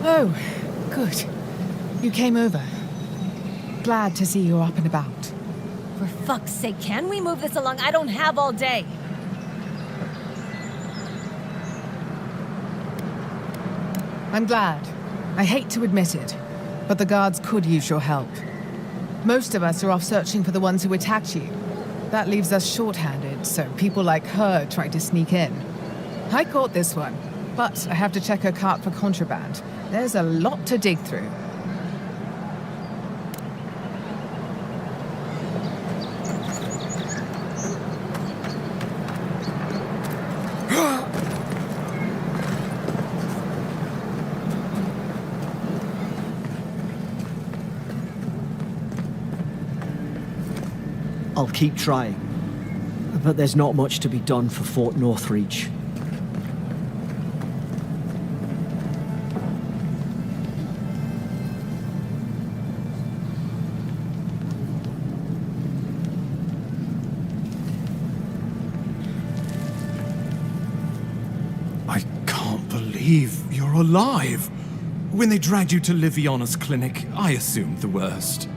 Oh, good. You came over. Glad to see you're up and about. For fuck's sake, can we move this along? I don't have all day. I'm glad. I hate to admit it, but the guards could use your help. Most of us are off searching for the ones who attacked you. That leaves us short-handed, so people like her try to sneak in. I caught this one, but I have to check her cart for contraband. There's a lot to dig through. I'll keep trying, but there's not much to be done for Fort Northreach. I can't believe you're alive. When they dragged you to Liviana's clinic, I assumed the worst.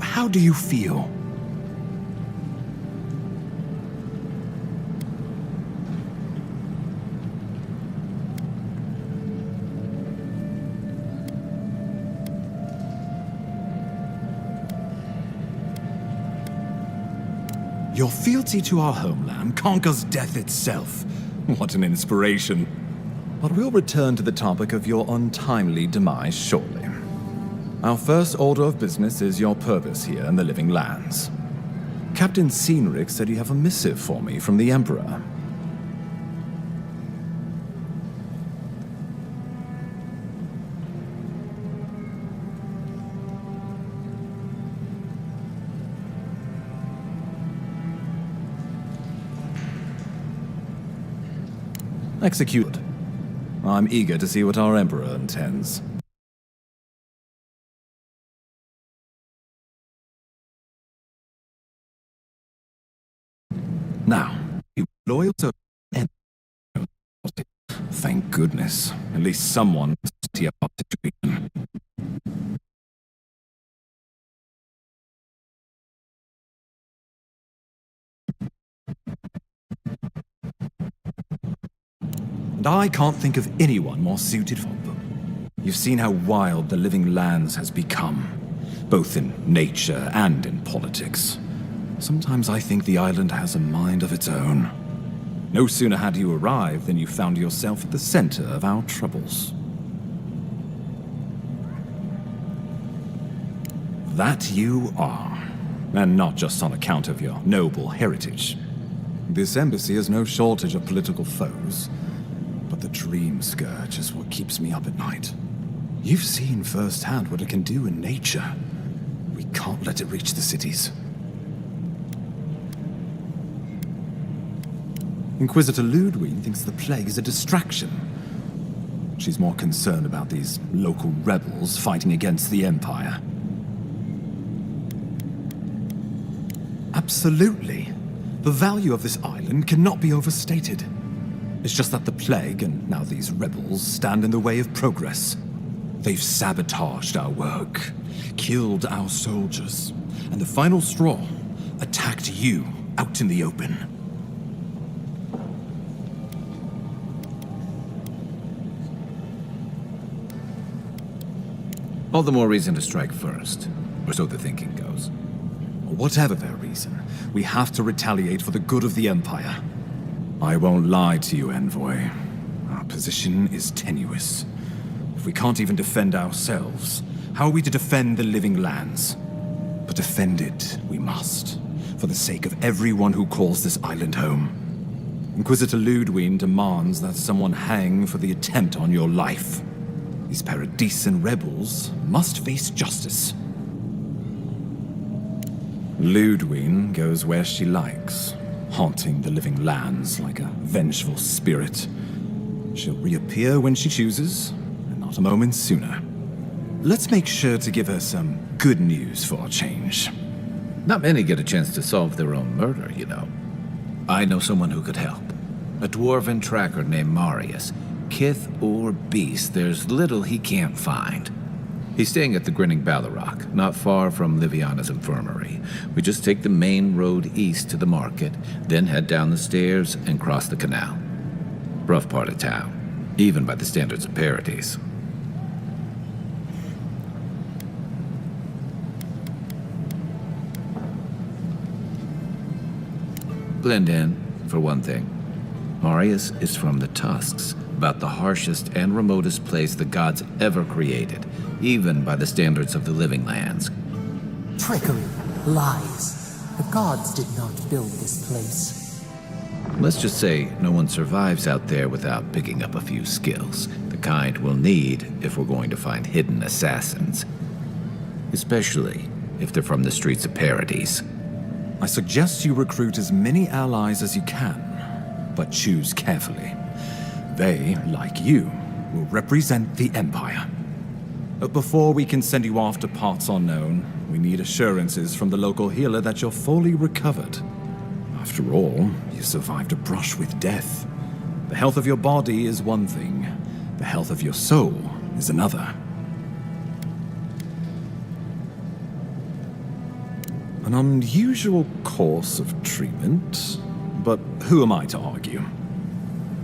How do you feel? Your fealty to our homeland conquers death itself. What an inspiration. But we'll return to the topic of your untimely demise shortly. Our first order of business is your purpose here in the Living Lands. Captain Cynric said you have a missive for me from the Emperor. Executed. I'm eager to see what our Emperor intends. Now, you loyal to... Thank goodness. At least someone see about the situation. And I can't think of anyone more suited for them. You've seen how wild the Living Lands has become, both in nature and in politics. Sometimes I think the island has a mind of its own. No sooner had you arrived than you found yourself at the center of our troubles. That you are, and not just on account of your noble heritage. This embassy has no shortage of political foes, but the Dream Scourge is what keeps me up at night. You've seen firsthand what it can do in nature. We can't let it reach the cities. Inquisitor Ludwig thinks the plague is a distraction. She's more concerned about these local rebels fighting against the Empire. Absolutely. The value of this island cannot be overstated. It's just that the plague, and now these rebels, stand in the way of progress. They've sabotaged our work, killed our soldiers, and the final straw, attacked you out in the open. All the more reason to strike first, or so the thinking goes. Whatever their reason, we have to retaliate for the good of the Empire. I won't lie to you, Envoy. Our position is tenuous. If we can't even defend ourselves, how are we to defend the Living Lands? But defend it we must, for the sake of everyone who calls this island home. Inquisitor Ludwig demands that someone hang for the attempt on your life. These Paradisen rebels must face justice. Ludwig goes where she likes, haunting the Living Lands like a vengeful spirit. She'll reappear when she chooses, and not a moment sooner. Let's make sure to give her some good news for a change. Not many get a chance to solve their own murder, you know. I know someone who could help. A dwarven tracker named Marius. Kith or beast, there's little he can't find. He's staying at the Grinning Ballarok, not far from Liviana's infirmary. We just take the main road east to the market, then head down the stairs and cross the canal. Rough part of town, even by the standards of Paradise. Blend in, for one thing. Marius is from the Tusks, about the harshest and remotest place the gods ever created, even by the standards of the Living Lands. Trickery, lies. The gods did not build this place. Let's just say no one survives out there without picking up a few skills, the kind we'll need if we're going to find hidden assassins. Especially if they're from the streets of Paradise. I suggest you recruit as many allies as you can, but choose carefully. They, like you, will represent the Empire. But before we can send you off to parts unknown, we need assurances from the local healer that you're fully recovered. After all, you survived a brush with death. The health of your body is one thing, the health of your soul is another. An unusual course of treatment, but who am I to argue?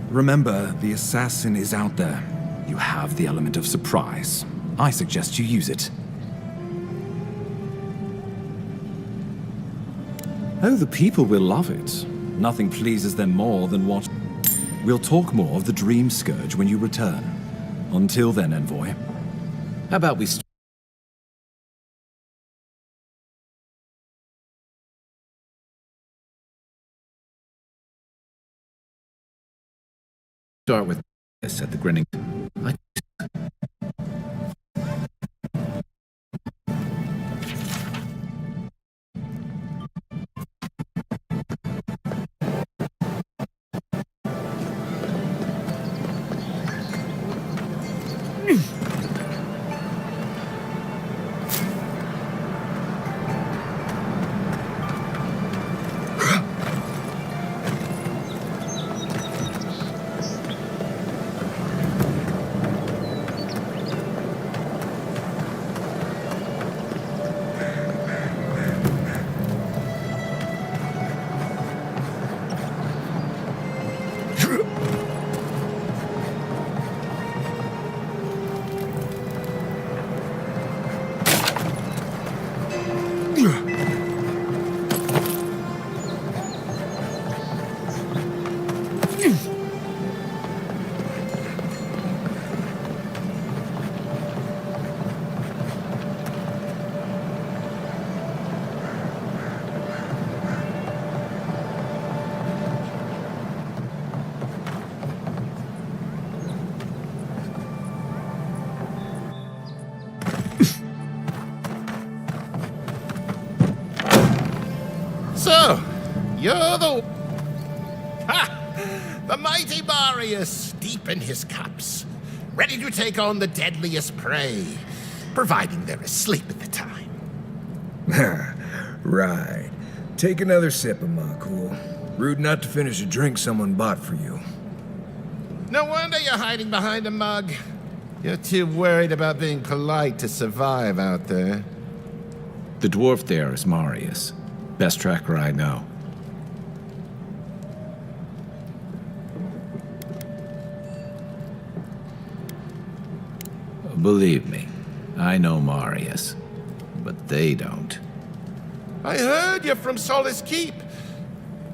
Remember, the assassin is out there. You have the element of surprise. I suggest you use it. Oh, the people will love it. Nothing pleases them more than what... We'll talk more of the Dream Scourge when you return. Until then, Envoy. How about we start with this at the Grinning... So, you're the... Ha! The mighty Marius, deep in his cups, ready to take on the deadliest prey, providing they're asleep at the time. Right. Take another sip of my cool. Rude not to finish a drink someone bought for you. No wonder you're hiding behind a mug. You're too worried about being polite to survive out there. The dwarf there is Marius. Best tracker I know. Believe me, I know Marius, but they don't. I heard you're from Solace Keep.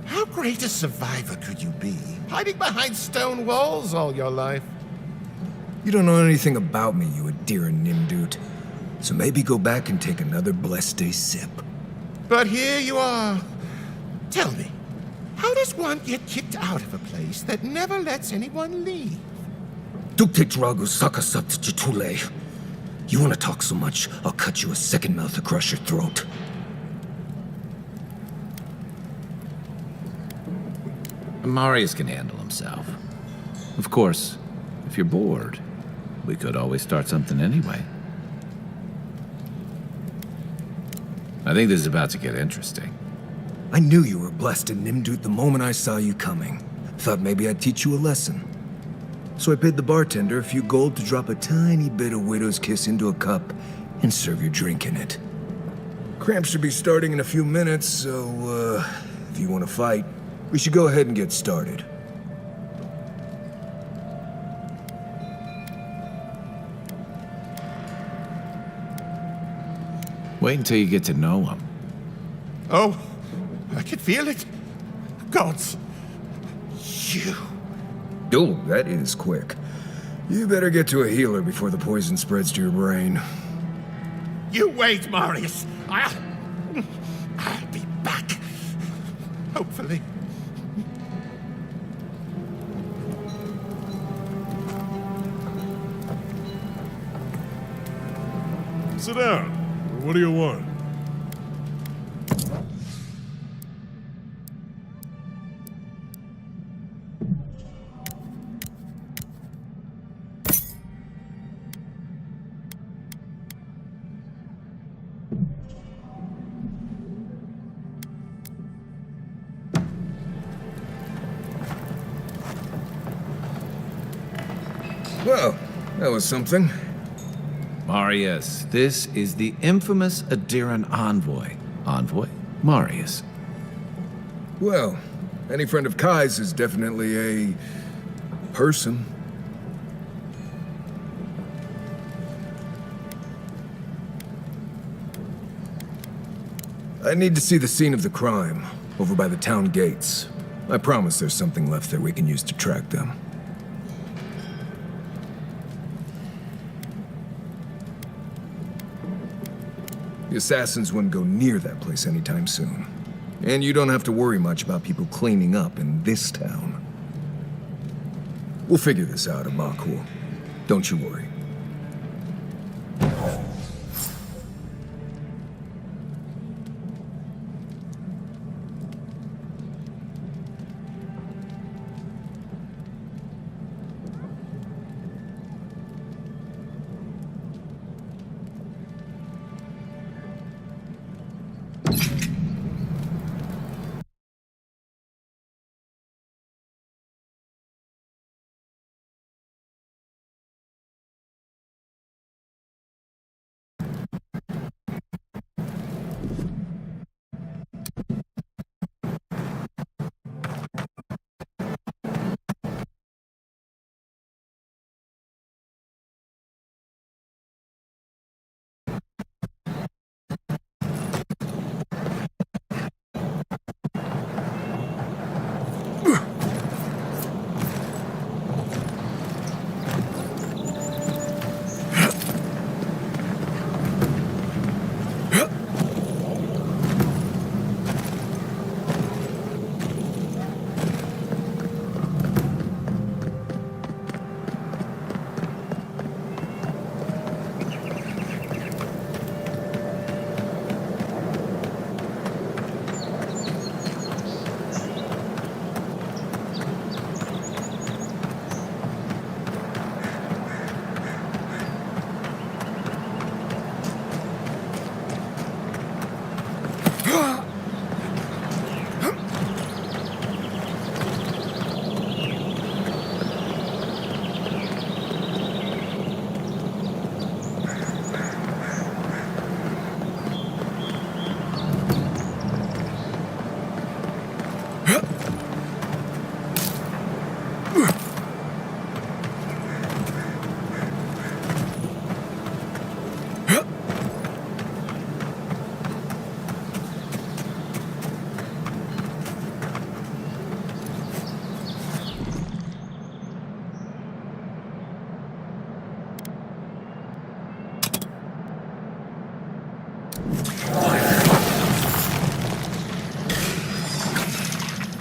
How great a survivor could you be, hiding behind stone walls all your life? You don't know anything about me, you Adira Nimdut. So maybe go back and take another blessed day sip. But here you are. Tell me, how does one get kicked out of a place that never lets anyone leave? Duktetragu sakasat chitule. You want to talk so much, I'll cut you a second mouth across your throat. Marius can handle himself. Of course, if you're bored, we could always start something anyway. I think this is about to get interesting. I knew you were blessed in Nimdut the moment I saw you coming. Thought maybe I'd teach you a lesson. So I paid the bartender a few gold to drop a tiny bit of Widow's Kiss into a cup and serve your drink in it. Cramps should be starting in a few minutes, so, if you want to fight, we should go ahead and get started. Wait until you get to know him. Oh, I can feel it. Gods. You. Oh, that is quick. You better get to a healer before the poison spreads to your brain. You wait, Marius. I'll be back. Hopefully. Sit down. What do you want? Well, that was something. Marius, this is the infamous Adiran envoy. Envoy? Marius. Well, any friend of Kai's is definitely a person. I need to see the scene of the crime, over by the town gates. I promise there's something left there we can use to track them. The assassins wouldn't go near that place anytime soon. And you don't have to worry much about people cleaning up in this town. We'll figure this out at Makul. Don't you worry.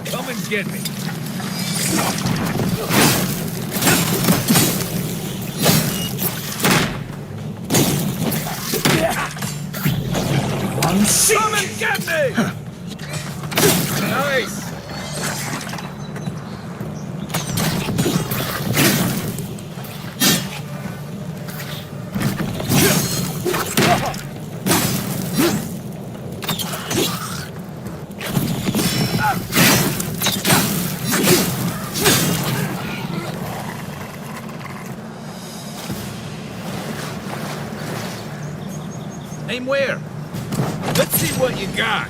Come and get me. Come and get me! Nice! Aim where? Let's see what you got.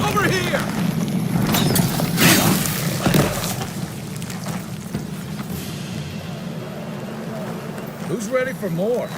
Over here! Who's ready for more?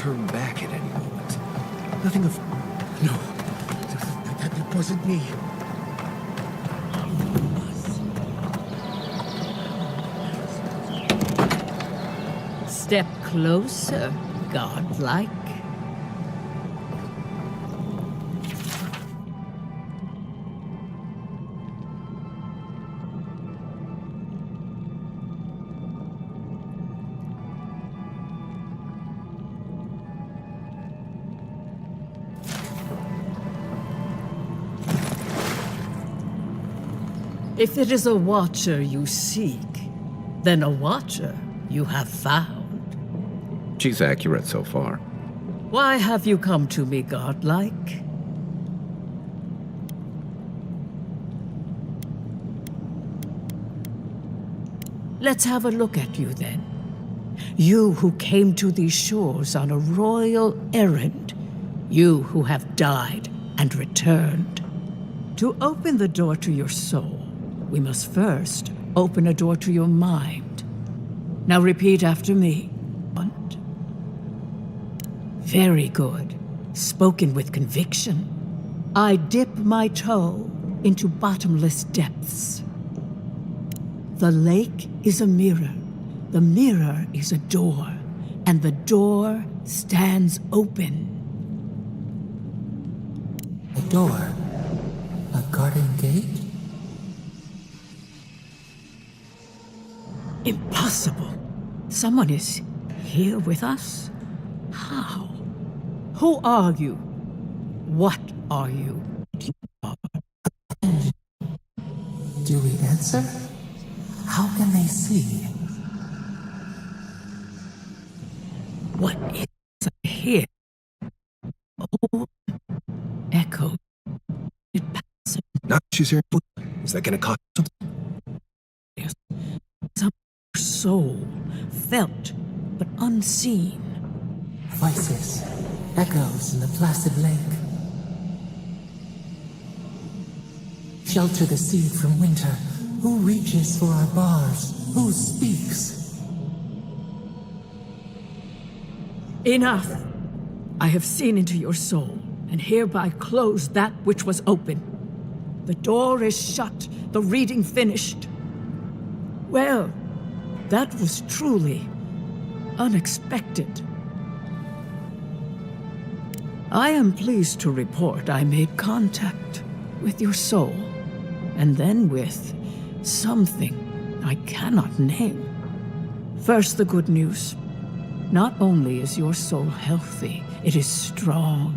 turn back at any moment. Nothing of... No. That wasn't me. Step closer, godlike. If it is a watcher you seek, then a watcher you have found. She's accurate so far. Why have you come to me, godlike? Let's have a look at you then. You who came to these shores on a royal errand. You who have died and returned. To open the door to your soul, we must first open a door to your mind. Now repeat after me. Very good. Spoken with conviction. I dip my toe into bottomless depths. The lake is a mirror. The mirror is a door. And the door stands open. A door? A garden gate? Impossible. Someone is here with us? How? Who are you? What are you? Do we answer? How can they see? What is here? Oh, echo. It passes. Not she's here. Is that gonna cost something? Some soul, felt but unseen. Voices, echoes in the placid lake. Shelter the seed from winter. Who reaches for our bars? Who speaks? Enough! I have seen into your soul, and hereby close that which was open. The door is shut, the reading finished. Well, that was truly unexpected. I am pleased to report I made contact with your soul, and then with something I cannot name. First, the good news. Not only is your soul healthy, it is strong,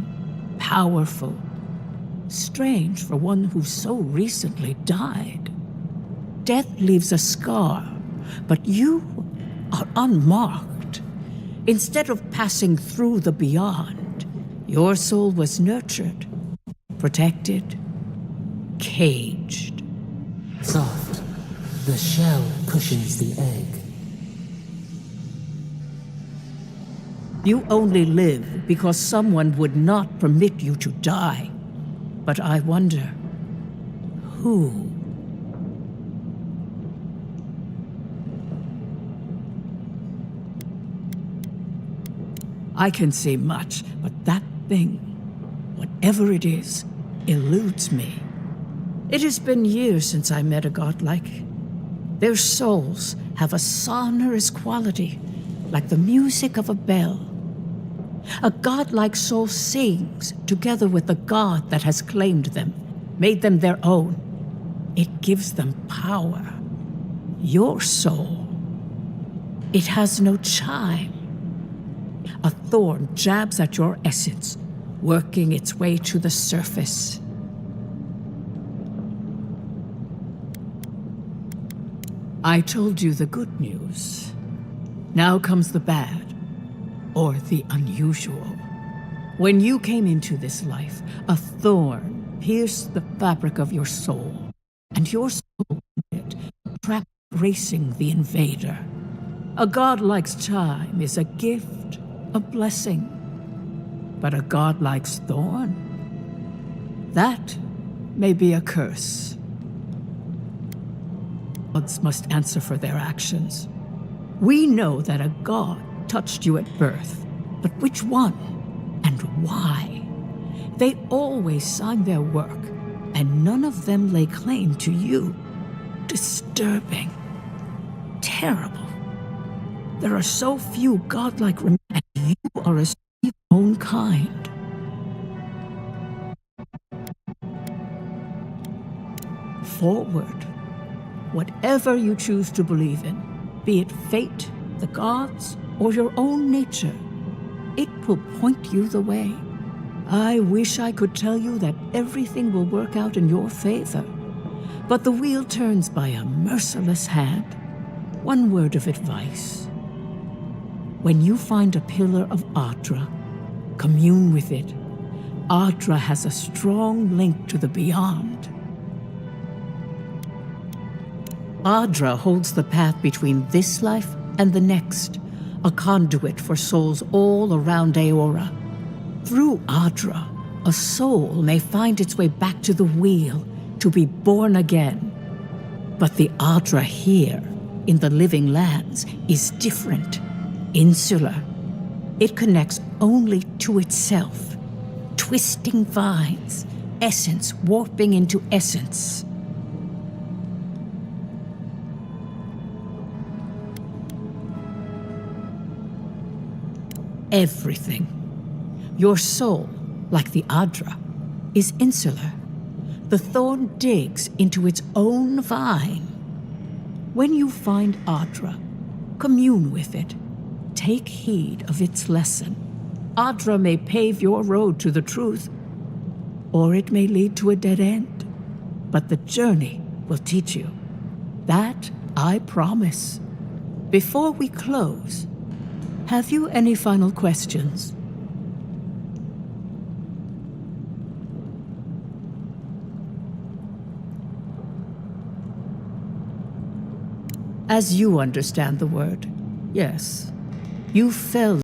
powerful. Strange for one who so recently died. Death leaves a scar, but you are unmarked. Instead of passing through the beyond, your soul was nurtured, protected, caged. Soft. The shell cushions the egg. You only live because someone would not permit you to die. But I wonder, who? I can say much, but that thing, whatever it is, eludes me. It has been years since I met a godlike. Their souls have a sonorous quality, like the music of a bell. A godlike soul sings together with the god that has claimed them, made them their own. It gives them power. Your soul, it has no chime. A thorn jabs at your essence, working its way to the surface. I told you the good news. Now comes the bad, or the unusual. When you came into this life, a thorn pierced the fabric of your soul, and your soul trapped racing the invader. A godlike's chime is a gift, a blessing. But a godlike's thorn? That may be a curse. Gods must answer for their actions. We know that a god touched you at birth, But which one and why? They always sign their work, and none of them lay claim to you. Disturbing. Terrible. There are so few godlike and you are a your own kind. Forward. Whatever you choose to believe in, be it fate, the gods, or your own nature, it will point you the way. I wish I could tell you that everything will work out in your favor, but the wheel turns by a merciless hand. One word of advice. When you find a pillar of Ardra, commune with it. Ardra has a strong link to the beyond. Ardra holds the path between this life and the next, a conduit for souls all around Aora. Through Ardra, a soul may find its way back to the wheel to be born again. But the Ardra here, in the living lands, is different, insular. It connects only to itself, twisting vines, essence warping into essence. Everything. Your soul, like the Ardra, is insular. The thorn digs into its own vine. When you find Ardra, commune with it. Take heed of its lesson. Ardra may pave your road to the truth, or it may lead to a dead end. But the journey will teach you. That I promise. Before we close, have you any final questions? As you understand the word, yes, you fell